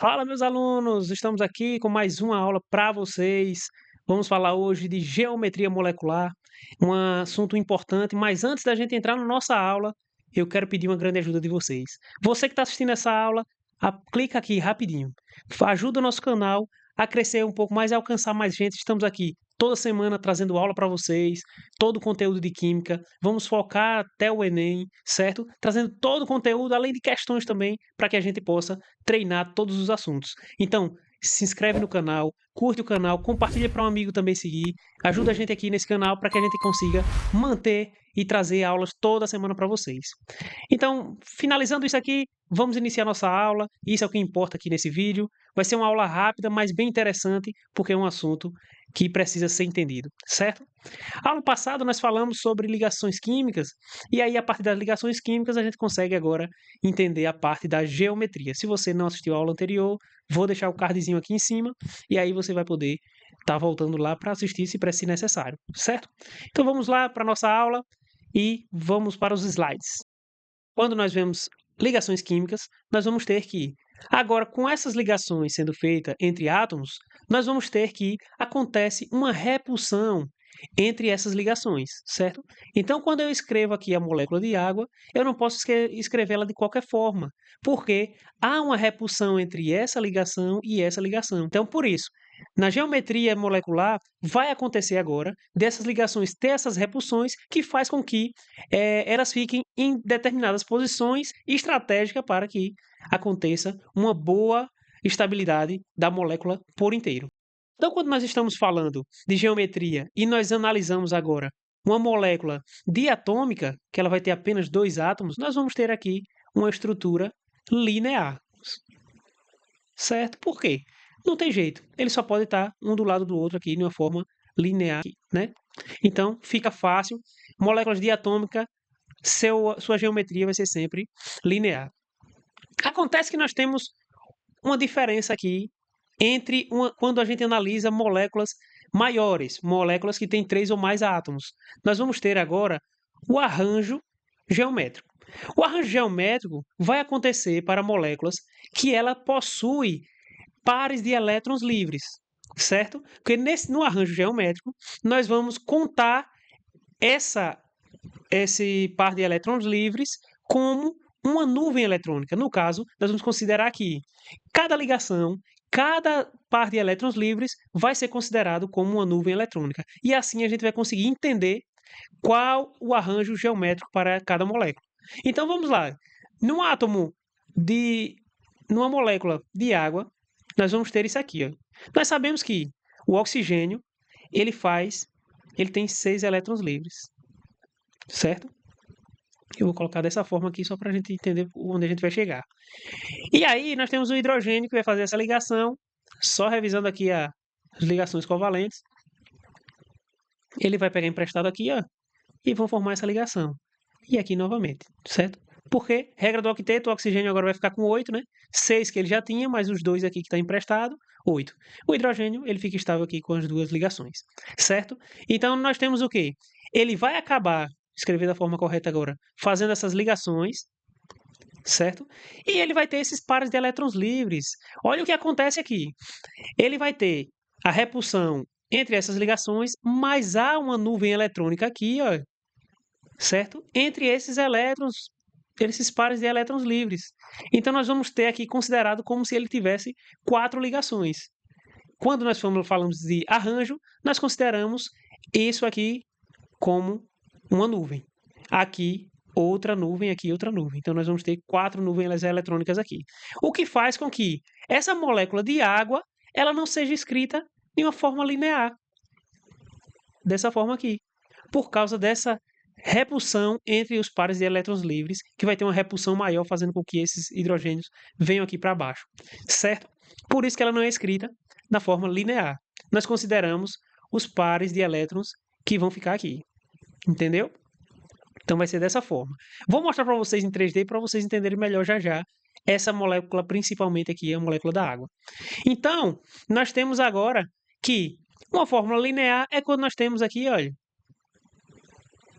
Fala, meus alunos! Estamos aqui com mais uma aula para vocês. Vamos falar hoje de geometria molecular, um assunto importante, mas antes da gente entrar na nossa aula, eu quero pedir uma grande ajuda de vocês. Você que está assistindo essa aula, clica aqui rapidinho. Ajuda o nosso canal a crescer um pouco mais e alcançar mais gente. Estamos aqui toda semana trazendo aula para vocês, todo o conteúdo de química. Vamos focar até o Enem, certo? Trazendo todo o conteúdo, além de questões também, para que a gente possa treinar todos os assuntos. Então, se inscreve no canal, curte o canal, compartilha para um amigo também seguir, ajuda a gente aqui nesse canal para que a gente consiga manter e trazer aulas toda semana para vocês. Então, finalizando isso aqui, vamos iniciar nossa aula. Isso é o que importa aqui nesse vídeo. Vai ser uma aula rápida, mas bem interessante, porque é um assunto que precisa ser entendido, certo? Aula passada nós falamos sobre ligações químicas, e aí a partir das ligações químicas a gente consegue agora entender a parte da geometria. Se você não assistiu a aula anterior, vou deixar o cardzinho aqui em cima, e aí você vai poder estar voltando lá para assistir se necessário, certo? Então vamos lá para a nossa aula e vamos para os slides. Quando nós vemos ligações químicas, nós vamos ter que, agora com essas ligações sendo feitas entre átomos, nós vamos ter que acontece uma repulsão entre essas ligações, certo? Então, quando eu escrevo aqui a molécula de água, eu não posso escrevê-la de qualquer forma, porque há uma repulsão entre essa ligação e essa ligação. Então, por isso, na geometria molecular, vai acontecer agora dessas ligações ter essas repulsões que faz com que elas fiquem em determinadas posições estratégicas para que aconteça uma boa estabilidade da molécula por inteiro. Então, quando nós estamos falando de geometria e nós analisamos agora uma molécula diatômica, que ela vai ter apenas dois átomos, nós vamos ter aqui uma estrutura linear. Certo? Por quê? Não tem jeito. Ele só pode estar um do lado do outro aqui de uma forma linear, né? Então, fica fácil. Moléculas diatômicas, sua geometria vai ser sempre linear. Acontece que nós temos uma diferença aqui quando a gente analisa moléculas maiores, moléculas que têm 3 ou mais átomos. Nós vamos ter agora o arranjo geométrico. O arranjo geométrico vai acontecer para moléculas que ela possui pares de elétrons livres, certo? Porque no arranjo geométrico nós vamos contar esse par de elétrons livres como uma nuvem eletrônica. No caso, nós vamos considerar aqui cada ligação, cada par de elétrons livres vai ser considerado como uma nuvem eletrônica. E assim a gente vai conseguir entender qual o arranjo geométrico para cada molécula. Então vamos lá. Num átomo de numa molécula de água, nós vamos ter isso aqui, ó. Nós sabemos que o oxigênio, ele tem 6 elétrons livres, certo? Eu vou colocar dessa forma aqui só para a gente entender onde a gente vai chegar. E aí nós temos o hidrogênio que vai fazer essa ligação, só revisando aqui as ligações covalentes. Ele vai pegar emprestado aqui, ó, e vão formar essa ligação. E aqui novamente, certo? Porque, regra do octeto, o oxigênio agora vai ficar com 8, né? 6 que ele já tinha, mais os 2 aqui que está emprestado, 8. O hidrogênio, ele fica estável aqui com as duas ligações, certo? Então, nós temos o quê? Ele vai acabar, escrever da forma correta agora, fazendo essas ligações, certo? E ele vai ter esses pares de elétrons livres. Olha o que acontece aqui. Ele vai ter a repulsão entre essas ligações, mas há uma nuvem eletrônica aqui, ó, certo? Entre esses elétrons, esses pares de elétrons livres. Então nós vamos ter aqui considerado como se ele tivesse 4 ligações. Quando nós falamos de arranjo, nós consideramos isso aqui como uma nuvem. Aqui outra nuvem, aqui outra nuvem. Então nós vamos ter 4 nuvens eletrônicas aqui. O que faz com que essa molécula de água ela não seja escrita de uma forma linear. Dessa forma aqui. Por causa dessa repulsão entre os pares de elétrons livres, que vai ter uma repulsão maior, fazendo com que esses hidrogênios venham aqui para baixo, certo? Por isso que ela não é escrita da forma linear. Nós consideramos os pares de elétrons que vão ficar aqui, entendeu? Então vai ser dessa forma. Vou mostrar para vocês em 3D para vocês entenderem melhor já já essa molécula, principalmente aqui, a molécula da água. Então, nós temos agora que uma fórmula linear é quando nós temos aqui, olha,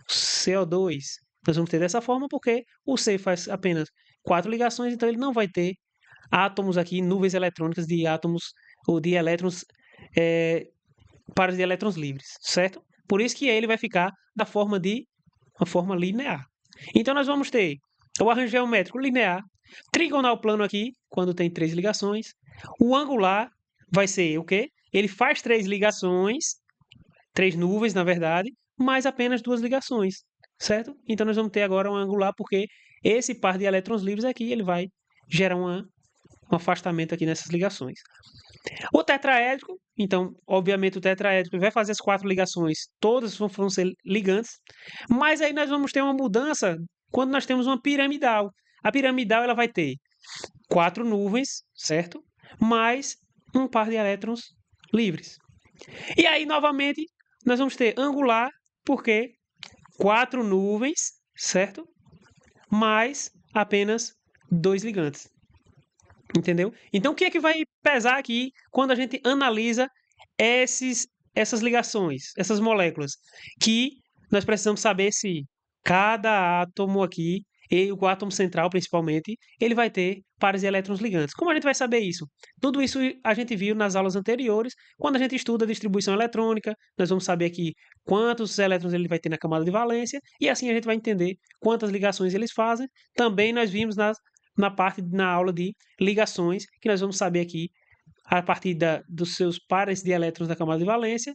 CO2. Nós vamos ter dessa forma porque o C faz apenas 4 ligações, então ele não vai ter átomos aqui, nuvens eletrônicas de átomos ou de elétrons, pares de elétrons livres, certo? Por isso que ele vai ficar da forma de uma forma linear. Então nós vamos ter o arranjo geométrico linear, trigonal plano aqui, quando tem 3 ligações. O angular vai ser o quê? Ele faz 3 ligações, 3 nuvens, na verdade, mais apenas 2 ligações, certo? Então nós vamos ter agora um angular, porque esse par de elétrons livres aqui, ele vai gerar um afastamento aqui nessas ligações. O tetraédrico, então, obviamente o tetraédrico vai fazer as 4 ligações, todas vão ser ligantes, mas aí nós vamos ter uma mudança quando nós temos uma piramidal. A piramidal ela vai ter 4 nuvens, certo? Mais um par de elétrons livres. E aí, novamente, nós vamos ter angular, porque 4 nuvens, certo? Mais apenas 2 ligantes. Entendeu? Então, o que é que vai pesar aqui quando a gente analisa essas ligações, essas moléculas? Que nós precisamos saber se cada átomo aqui, e o átomo central principalmente, ele vai ter pares de elétrons ligantes. Como a gente vai saber isso? Tudo isso a gente viu nas aulas anteriores, quando a gente estuda a distribuição eletrônica, nós vamos saber aqui quantos elétrons ele vai ter na camada de valência, e assim a gente vai entender quantas ligações eles fazem. Também nós vimos na aula de ligações, que nós vamos saber aqui, a partir dos seus pares de elétrons da camada de valência,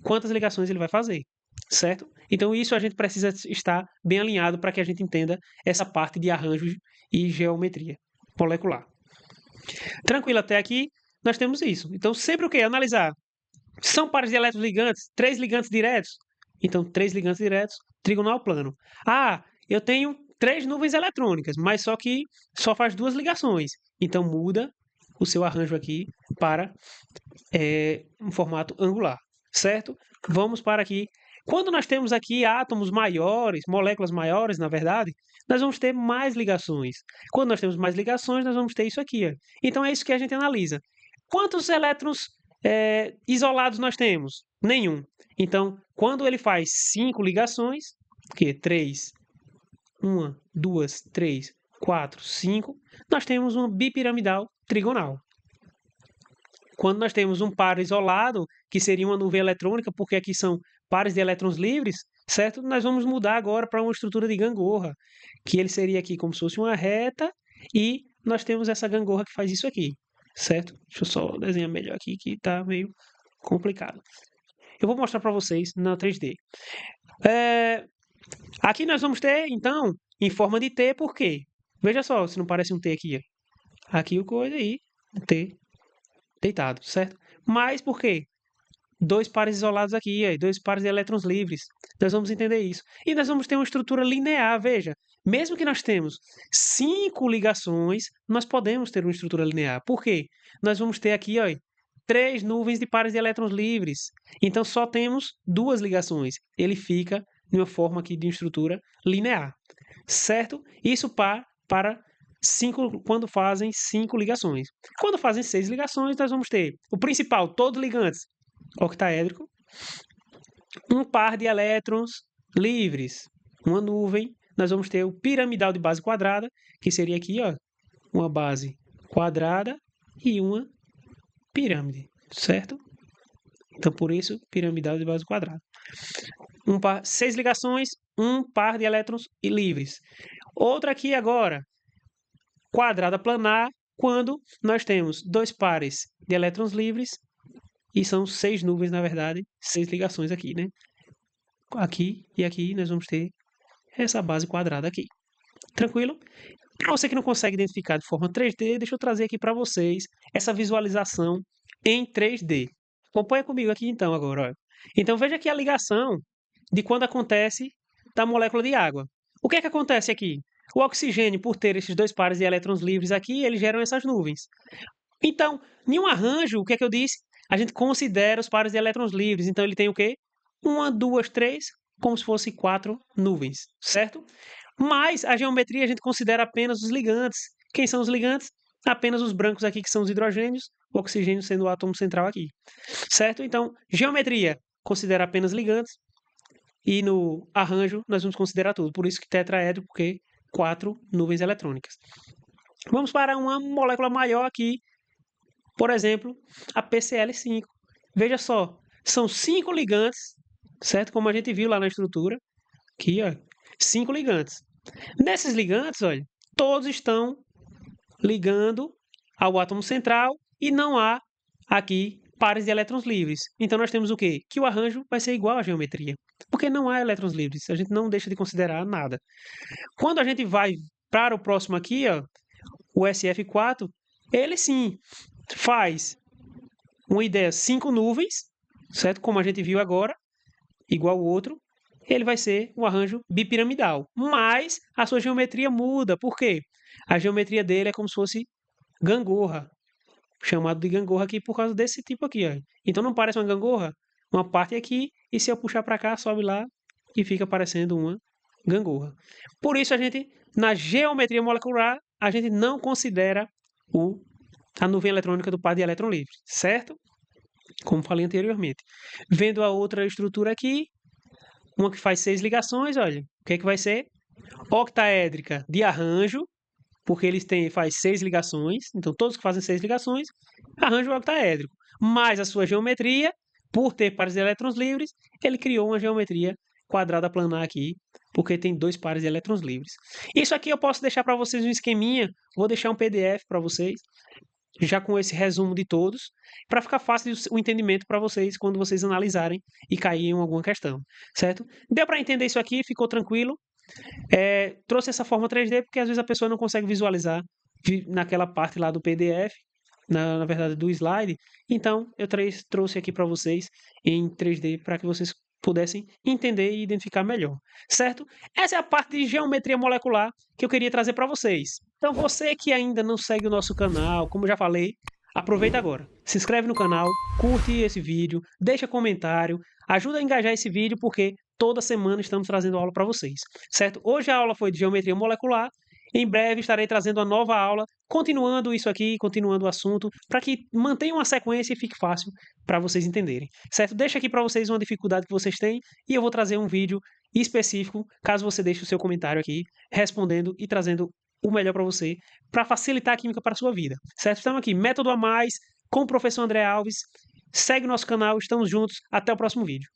quantas ligações ele vai fazer, certo? Então isso a gente precisa estar bem alinhado para que a gente entenda essa parte de arranjo e geometria molecular. Tranquilo até aqui? Nós temos isso. Então sempre o que? Analisar. São pares de elétrons ligantes? 3 ligantes diretos? Então 3 ligantes diretos, trigonal plano. Ah, eu tenho 3 nuvens eletrônicas, mas só que só faz 2 ligações. Então muda o seu arranjo aqui para um formato angular, certo? Vamos para aqui. Quando nós temos aqui átomos maiores, moléculas maiores, na verdade, nós vamos ter mais ligações. Quando nós temos mais ligações, nós vamos ter isso aqui. Ó. Então é isso que a gente analisa. Quantos elétrons isolados nós temos? Nenhum. Então, quando ele faz 5 ligações, que 3, 1, 2, 3, 4, 5, nós temos uma bipiramidal trigonal. Quando nós temos um par isolado, que seria uma nuvem eletrônica, porque aqui são pares de elétrons livres, certo? Nós vamos mudar agora para uma estrutura de gangorra, que ele seria aqui como se fosse uma reta, e nós temos essa gangorra que faz isso aqui, certo? Deixa eu só desenhar melhor aqui, que está meio complicado. Eu vou mostrar para vocês na 3D. Aqui nós vamos ter, então, em forma de T, por quê? Veja só, se não parece um T aqui. Ó. Aqui o coisa aí, um T deitado, certo? Mas por quê? 2 pares isolados aqui, aí, 2 pares de elétrons livres. Nós vamos entender isso. E nós vamos ter uma estrutura linear, veja. Mesmo que nós temos 5 ligações, nós podemos ter uma estrutura linear. Por quê? Nós vamos ter aqui, ó, 3 nuvens de pares de elétrons livres. Então só temos 2 ligações. Ele fica de uma forma aqui de estrutura linear, certo? Isso para 5, quando fazem 5 ligações. Quando fazem 6 ligações, nós vamos ter o principal, todos ligantes, octaédrico, um par de elétrons livres, uma nuvem. Nós vamos ter o piramidal de base quadrada, que seria aqui, ó, uma base quadrada e uma pirâmide, certo? Então, por isso, piramidal de base quadrada. 6 ligações, um par de elétrons livres. Outra aqui agora, quadrada planar, quando nós temos 2 pares de elétrons livres, e são 6 nuvens, na verdade, 6 ligações aqui, né? Aqui e aqui nós vamos ter essa base quadrada aqui. Tranquilo? Para você que não consegue identificar de forma 3D, deixa eu trazer aqui para vocês essa visualização em 3D. Acompanha comigo aqui então agora. Ó. Então veja aqui a ligação de quando acontece da molécula de água. O que é que acontece aqui? O oxigênio, por ter esses 2 pares de elétrons livres aqui, eles geram essas nuvens. Então, em um arranjo, o que é que eu disse? A gente considera os pares de elétrons livres. Então, ele tem o quê? 1, 2, 3, como se fosse 4 nuvens, certo? Mas a geometria a gente considera apenas os ligantes. Quem são os ligantes? Apenas os brancos aqui, que são os hidrogênios, o oxigênio sendo o átomo central aqui, certo? Então, geometria considera apenas ligantes. E no arranjo, nós vamos considerar tudo. Por isso que tetraédrico, porque 4 nuvens eletrônicas. Vamos para uma molécula maior aqui, por exemplo, a PCl5. Veja só, são 5 ligantes, certo? Como a gente viu lá na estrutura, aqui, ó, 5 ligantes. Nesses ligantes, olha, todos estão ligando ao átomo central e não há aqui pares de elétrons livres. Então nós temos o quê? Que o arranjo vai ser igual à geometria, porque não há elétrons livres. A gente não deixa de considerar nada. Quando a gente vai para o próximo aqui, ó, o SF4, ele sim faz uma ideia 5 nuvens, certo? Como a gente viu agora, igual o outro, ele vai ser um arranjo bipiramidal. Mas a sua geometria muda. Por quê? A geometria dele é como se fosse gangorra, chamado de gangorra aqui por causa desse tipo aqui, ó. Então não parece uma gangorra? Uma parte aqui, e se eu puxar para cá, sobe lá e fica parecendo uma gangorra. Por isso a gente, na geometria molecular, a gente não considera a nuvem eletrônica do par de elétron livre, certo? Como falei anteriormente. Vendo a outra estrutura aqui, uma que faz 6 ligações, olha, o que é que vai ser? Octaédrica de arranjo, porque eles faz 6 ligações, então todos que fazem 6 ligações, arranjo octaédrico. Mas a sua geometria, por ter pares de elétrons livres, ele criou uma geometria quadrada planar aqui, porque tem 2 pares de elétrons livres. Isso aqui eu posso deixar para vocês um esqueminha, vou deixar um PDF para vocês, já com esse resumo de todos, para ficar fácil o entendimento para vocês quando vocês analisarem e caírem em alguma questão, certo? Deu para entender isso aqui? Ficou tranquilo? Trouxe essa forma 3D porque às vezes a pessoa não consegue visualizar naquela parte lá do PDF, na verdade do slide. Então eu trouxe aqui para vocês em 3D para que vocês pudessem entender e identificar melhor, certo? Essa é a parte de geometria molecular que eu queria trazer para vocês. Então você que ainda não segue o nosso canal, como eu já falei, aproveita agora. Se inscreve no canal, curte esse vídeo, deixa comentário, ajuda a engajar esse vídeo porque toda semana estamos trazendo aula para vocês, certo? Hoje a aula foi de geometria molecular. Em breve estarei trazendo uma nova aula, continuando isso aqui, continuando o assunto, para que mantenha uma sequência e fique fácil para vocês entenderem, certo? Deixa aqui para vocês uma dificuldade que vocês têm e eu vou trazer um vídeo específico, caso você deixe o seu comentário aqui, respondendo e trazendo o melhor para você, para facilitar a química para a sua vida, certo? Estamos aqui, Método a Mais, com o professor André Alves. Segue o nosso canal, estamos juntos, até o próximo vídeo.